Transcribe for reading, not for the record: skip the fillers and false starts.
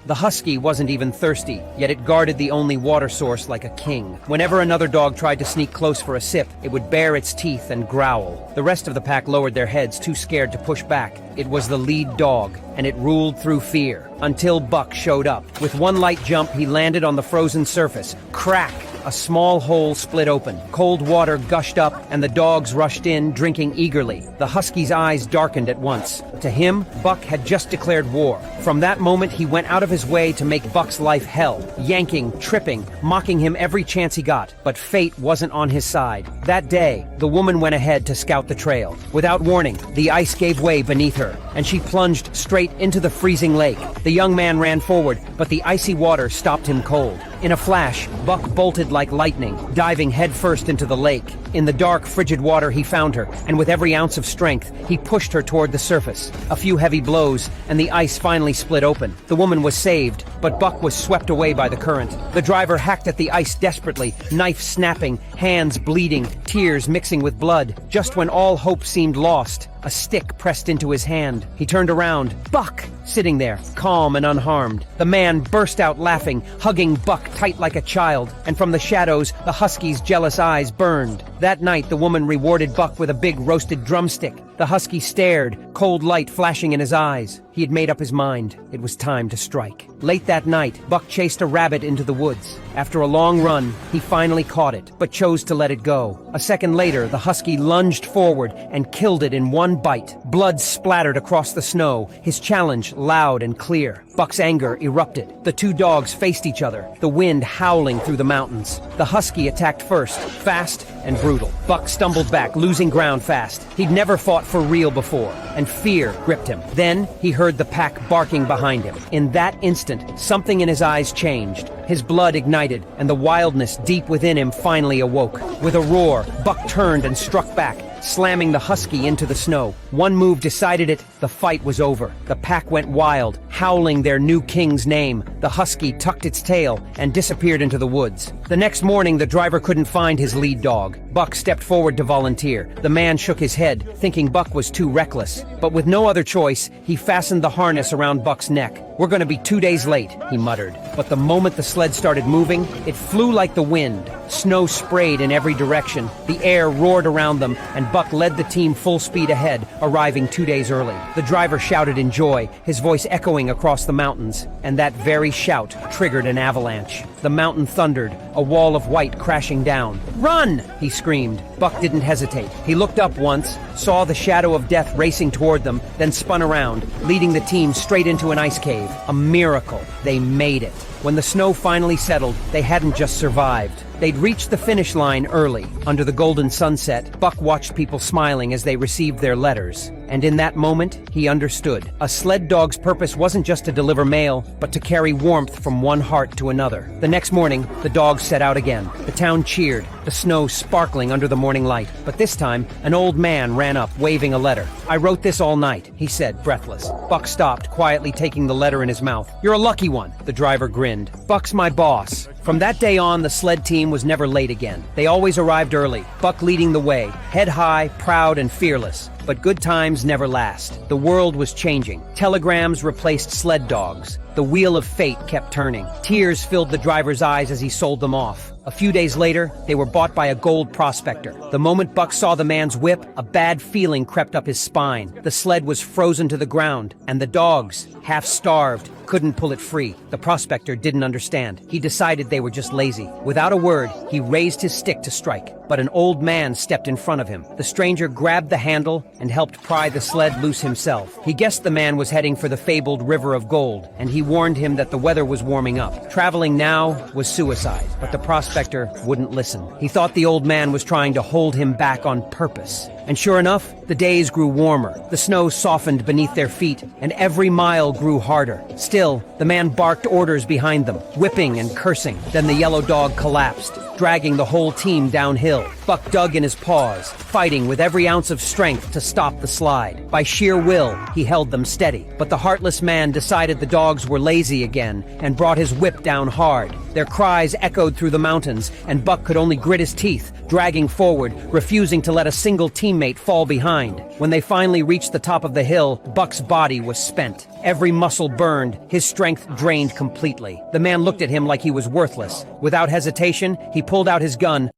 The husky wasn't even thirsty, yet it guarded the only water source like a king. Whenever another dog tried to sneak close for a sip, it would bare its teeth and growl. The rest of the pack lowered their heads, too scared to push back. It was the lead dog, and it ruled through fear, until Buck showed up. With one light jump, he landed on the frozen surface. Crack! A small hole split open. Cold water gushed up, and the dogs rushed in, drinking eagerly. The husky's eyes darkened at once. To him, Buck had just declared war. From that moment, he went out of his way to make Buck's life hell, yanking, tripping, mocking him every chance he got. But fate wasn't on his side. That day, the woman went ahead to scout the trail. Without warning, the ice gave way beneath her, and she plunged straight into the freezing lake. The young man ran forward, but the icy water stopped him cold. In a flash, Buck bolted like lightning, diving headfirst into the lake. In the dark, frigid water, he found her, and with every ounce of strength, he pushed her toward the surface. A few heavy blows, and the ice finally split open. The woman was saved, but Buck was swept away by the current. The driver hacked at the ice desperately, knife snapping, hands bleeding, tears mixing with blood. Just when all hope seemed lost, a stick pressed into his hand. He turned around. Buck! Sitting there, calm and unharmed. The man burst out laughing, hugging Buck tight like a child, and from the shadows, the husky's jealous eyes burned. That night, the woman rewarded Buck with a big roasted drumstick. The husky stared, cold light flashing in his eyes. He had made up his mind. It was time to strike. Late that night, Buck chased a rabbit into the woods. After a long run, he finally caught it, but chose to let it go. A second later, the husky lunged forward and killed it in one bite. Blood splattered across the snow, his challenge loud and clear. Buck's anger erupted. The two dogs faced each other, the wind howling through the mountains. The husky attacked first, fast and brutal. Buck stumbled back, losing ground fast. He'd never fought for real before, and fear gripped him. Then he heard the pack barking behind him. In that instant, something in his eyes changed. His blood ignited, and the wildness deep within him finally awoke. With a roar, Buck turned and struck back, slamming the husky into the snow. One move decided it. The fight was over. The pack went wild, howling their new king's name. The husky tucked its tail and disappeared into the woods. The next morning, the driver couldn't find his lead dog. Buck stepped forward to volunteer. The man shook his head, thinking Buck was too reckless. But with no other choice, he fastened the harness around Buck's neck. "We're going to be 2 days late," he muttered. But the moment the sled started moving, it flew like the wind. Snow sprayed in every direction. The air roared around them, and Buck led the team full speed ahead, arriving 2 days early. The driver shouted in joy, his voice echoing across the mountains. And that very shout triggered an avalanche. The mountain thundered, a wall of white crashing down. "Run!" he screamed. Buck didn't hesitate. He looked up once, saw the shadow of death racing toward them, then spun around, leading the team straight into an ice cave. A miracle. They made it. When the snow finally settled, they hadn't just survived. They'd reached the finish line early. Under the golden sunset, Buck watched people smiling as they received their letters. And in that moment, he understood. A sled dog's purpose wasn't just to deliver mail, but to carry warmth from one heart to another. The next morning, the dogs set out again. The town cheered, the snow sparkling under the morning light. But this time, an old man ran up, waving a letter. "I wrote this all night," he said, breathless. Buck stopped, quietly taking the letter in his mouth. "You're a lucky one," the driver grinned. "Buck's my boss." From that day on, the sled team was never late again. They always arrived early, Buck leading the way, head high, proud and fearless. But good times never last. The world was changing. Telegrams replaced sled dogs. The wheel of fate kept turning. Tears filled the driver's eyes as he sold them off. A few days later, they were bought by a gold prospector. The moment Buck saw the man's whip, a bad feeling crept up his spine. The sled was frozen to the ground, and the dogs, half starved, couldn't pull it free. The prospector didn't understand. He decided they were just lazy. Without a word, he raised his stick to strike. But an old man stepped in front of him. The stranger grabbed the handle and helped pry the sled loose himself. He guessed the man was heading for the fabled River of Gold, and he warned him that the weather was warming up. Traveling now was suicide, but the prospector wouldn't listen. He thought the old man was trying to hold him back on purpose. And sure enough, the days grew warmer. The snow softened beneath their feet, and every mile grew harder. Still, the man barked orders behind them, whipping and cursing. Then the yellow dog collapsed, dragging the whole team downhill. Buck dug in his paws, fighting with every ounce of strength to stop the slide. By sheer will, he held them steady. But the heartless man decided the dogs were lazy again and brought his whip down hard. Their cries echoed through the mountains, and Buck could only grit his teeth, dragging forward, refusing to let a single teammate fall behind. When they finally reached the top of the hill, Buck's body was spent. Every muscle burned, his strength drained completely. The man looked at him like he was worthless. Without hesitation, he pulled out his gun,